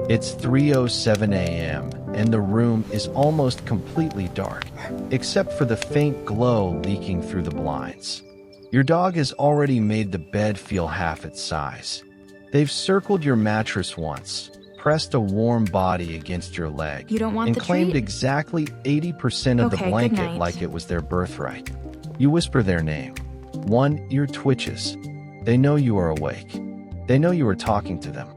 It's 3:07 a.m., and the room is almost completely dark, except for the faint glow leaking through the blinds. Your dog has already made the bed feel half its size. They've circled your mattress once, pressed a warm body against your leg, You don't want and the claimed treat? exactly 80% of the Okay, good blanket night. like it was their birthright. You whisper their name. One ear twitches. They know you are awake. They know you are talking to them.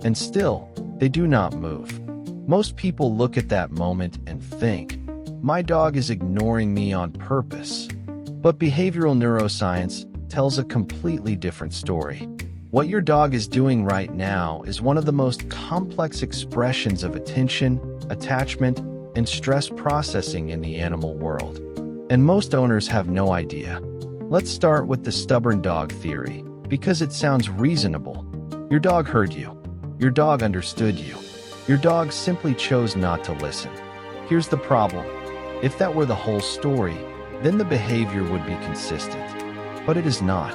And still, they do not move. Most people look at that moment and think, my dog is ignoring me on purpose. But behavioral neuroscience tells a completely different story. What your dog is doing right now is one of the most complex expressions of attention, attachment, and stress processing in the animal world. And most owners have no idea. Let's start with the stubborn dog theory, because it sounds reasonable. Your dog heard you. Your dog understood you. Your dog simply chose not to listen. Here's the problem. If that were the whole story, then the behavior would be consistent. But it is not.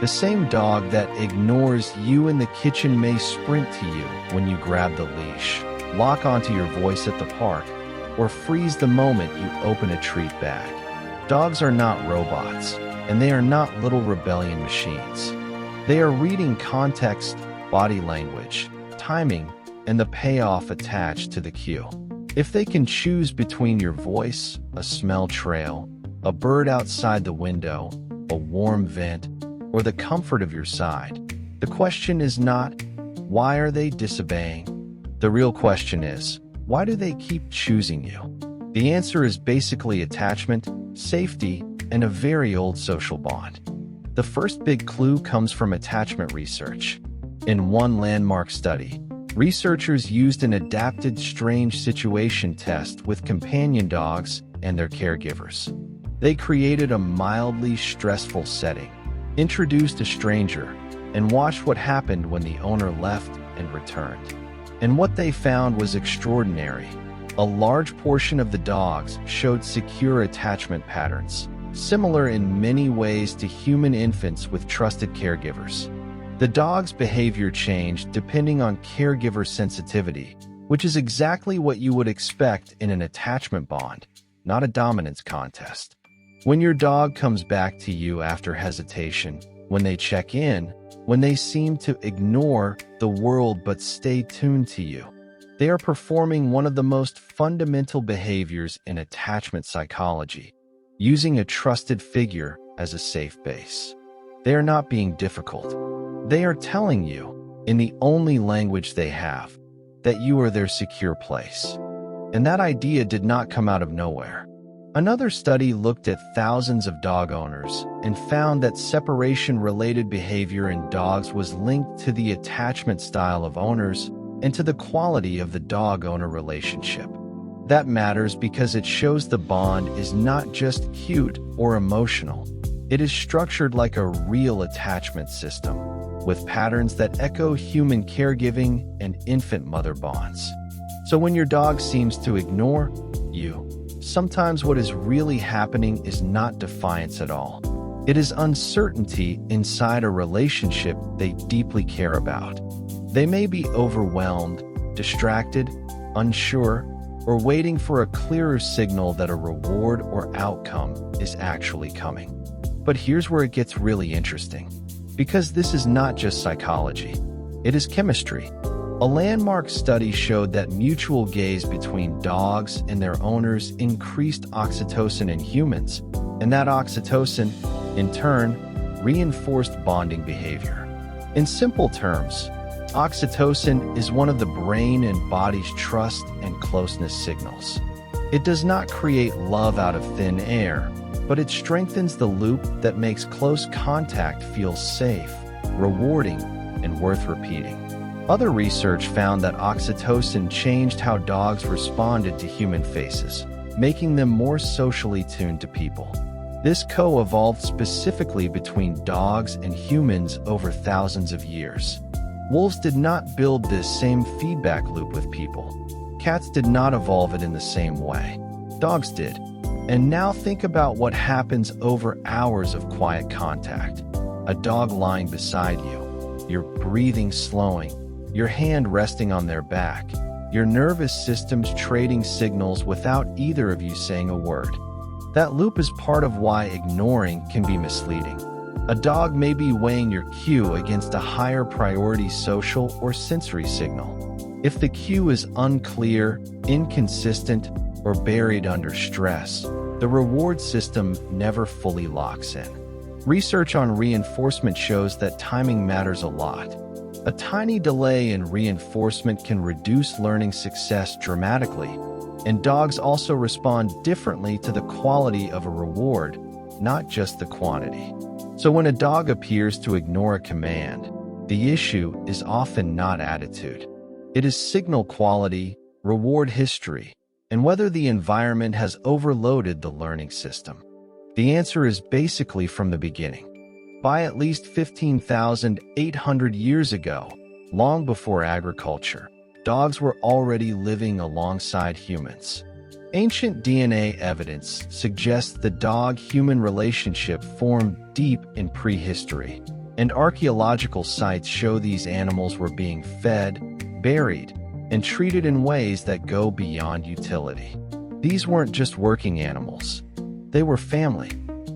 The same dog that ignores you in the kitchen may sprint to you when you grab the leash, lock onto your voice at the park, or freeze the moment you open a treat bag. Dogs are not robots, and they are not little rebellion machines. They are reading context, body language, timing, and the payoff attached to the cue. If they can choose between your voice, a smell trail, a bird outside the window, a warm vent, or the comfort of your side, the question is not, why are they disobeying? The real question is, why do they keep choosing you? The answer is basically attachment, safety, and a very old social bond. The first big clue comes from attachment research. In one landmark study, researchers used an adapted strange situation test with companion dogs and their caregivers. They created a mildly stressful setting, introduced a stranger, and watched what happened when the owner left and returned. And what they found was extraordinary. A large portion of the dogs showed secure attachment patterns, similar in many ways to human infants with trusted caregivers. The dog's behavior changed depending on caregiver sensitivity, which is exactly what you would expect in an attachment bond, not a dominance contest. When your dog comes back to you after hesitation, when they check in, when they seem to ignore the world but stay tuned to you, they are performing one of the most fundamental behaviors in attachment psychology, using a trusted figure as a safe base. They are not being difficult. They are telling you, in the only language they have, that you are their secure place. And that idea did not come out of nowhere. Another study looked at thousands of dog owners and found that separation-related behavior in dogs was linked to the attachment style of owners and to the quality of the dog-owner relationship. That matters because it shows the bond is not just cute or emotional. It is structured like a real attachment system, with patterns that echo human caregiving and infant mother bonds. So when your dog seems to ignore you, sometimes what is really happening is not defiance at all. It is uncertainty inside a relationship they deeply care about. They may be overwhelmed, distracted, unsure, or waiting for a clearer signal that a reward or outcome is actually coming. But here's where it gets really interesting. Because this is not just psychology, it is chemistry. A landmark study showed that mutual gaze between dogs and their owners increased oxytocin in humans, and that oxytocin, in turn, reinforced bonding behavior. In simple terms, oxytocin is one of the brain and body's trust and closeness signals. It does not create love out of thin air, but it strengthens the loop that makes close contact feel safe, rewarding, and worth repeating. Other research found that oxytocin changed how dogs responded to human faces, making them more socially tuned to people. This co-evolved specifically between dogs and humans over thousands of years. Wolves did not build this same feedback loop with people. Cats did not evolve it in the same way. Dogs did. And now think about what happens over hours of quiet contact. A dog lying beside you, your breathing slowing, your hand resting on their back, your nervous system's trading signals without either of you saying a word. That loop is part of why ignoring can be misleading. A dog may be weighing your cue against a higher priority social or sensory signal. If the cue is unclear, inconsistent, or buried under stress, the reward system never fully locks in. Research on reinforcement shows that timing matters a lot. A tiny delay in reinforcement can reduce learning success dramatically, and dogs also respond differently to the quality of a reward, not just the quantity. So when a dog appears to ignore a command, the issue is often not attitude. It is signal quality, reward history, and whether the environment has overloaded the learning system. The answer is basically from the beginning. By at least 15,800 years ago, long before agriculture, dogs were already living alongside humans. Ancient DNA evidence suggests the dog-human relationship formed deep in prehistory, and archaeological sites show these animals were being fed, buried, and treated in ways that go beyond utility. These weren't just working animals. They were family.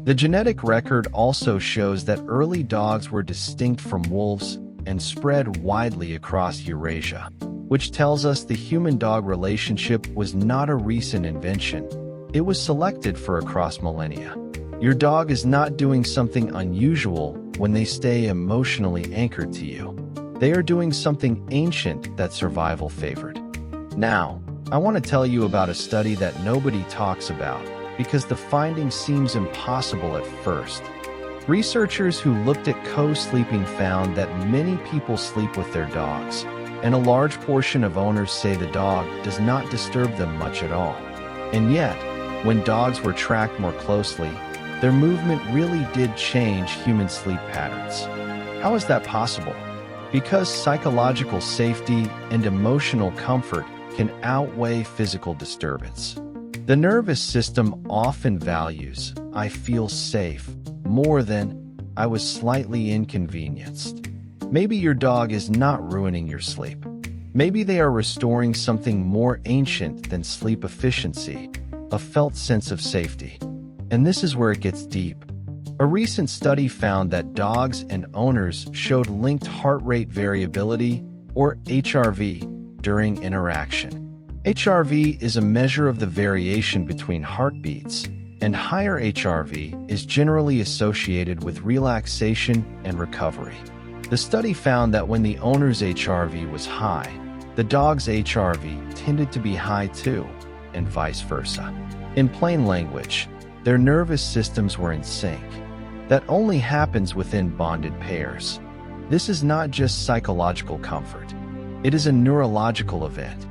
The genetic record also shows that early dogs were distinct from wolves and spread widely across Eurasia, which tells us the human-dog relationship was not a recent invention. It was selected for across millennia. Your dog is not doing something unusual when they stay emotionally anchored to you. They are doing something ancient that survival favored. Now, I want to tell you about a study that nobody talks about because the finding seems impossible at first. Researchers who looked at co-sleeping found that many people sleep with their dogs, and a large portion of owners say the dog does not disturb them much at all. And yet, when dogs were tracked more closely, their movement really did change human sleep patterns. How is that possible? Because psychological safety and emotional comfort can outweigh physical disturbance. The nervous system often values, "I feel safe," more than, "I was slightly inconvenienced." Maybe your dog is not ruining your sleep. Maybe they are restoring something more ancient than sleep efficiency, a felt sense of safety. And this is where it gets deep. A recent study found that dogs and owners showed linked heart rate variability, or HRV, during interaction. HRV is a measure of the variation between heartbeats, and higher HRV is generally associated with relaxation and recovery. The study found that when the owner's HRV was high, the dog's HRV tended to be high too, and vice versa. In plain language, their nervous systems were in sync. That only happens within bonded pairs. This is not just psychological comfort. It is a neurological event.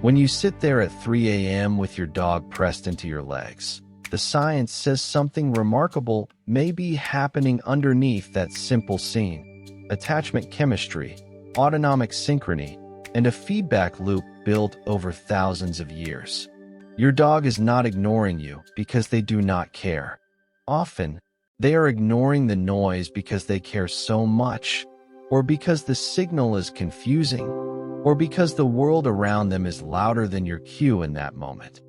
When you sit there at 3 a.m. with your dog pressed into your legs, the science says something remarkable may be happening underneath that simple scene. Attachment chemistry, autonomic synchrony, and a feedback loop built over thousands of years. Your dog is not ignoring you because they do not care. Often, they are ignoring the noise because they care so much, or because the signal is confusing, or because the world around them is louder than your cue in that moment.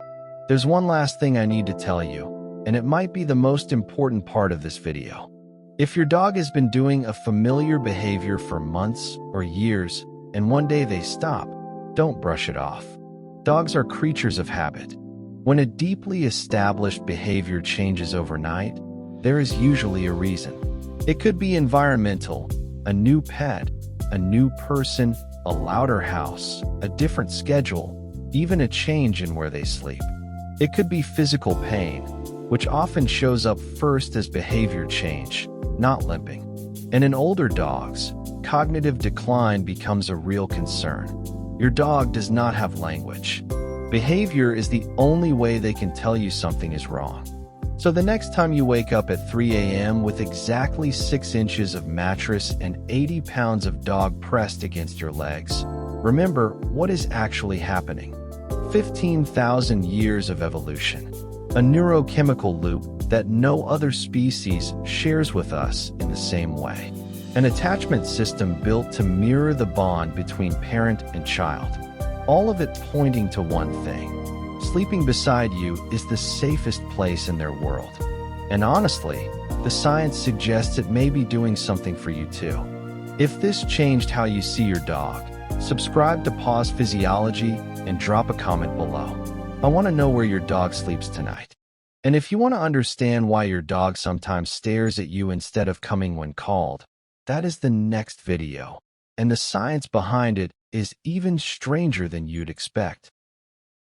There's one last thing I need to tell you, and it might be the most important part of this video. If your dog has been doing a familiar behavior for months or years, and one day they stop, don't brush it off. Dogs are creatures of habit. When a deeply established behavior changes overnight, there is usually a reason. It could be environmental, a new pet, a new person, a louder house, a different schedule, even a change in where they sleep. It could be physical pain, which often shows up first as behavior change, not limping. And in older dogs, cognitive decline becomes a real concern. Your dog does not have language. Behavior is the only way they can tell you something is wrong. So the next time you wake up at 3 a.m. with exactly 6 inches of mattress and 80 pounds of dog pressed against your legs, remember what is actually happening. 15,000 years of evolution. A neurochemical loop that no other species shares with us in the same way. An attachment system built to mirror the bond between parent and child. All of it pointing to one thing. Sleeping beside you is the safest place in their world. And honestly, the science suggests it may be doing something for you too. If this changed how you see your dog, subscribe to Pause Physiology and drop a comment below. I want to know where your dog sleeps tonight. And if you want to understand why your dog sometimes stares at you instead of coming when called, that is the next video. And the science behind it is even stranger than you'd expect.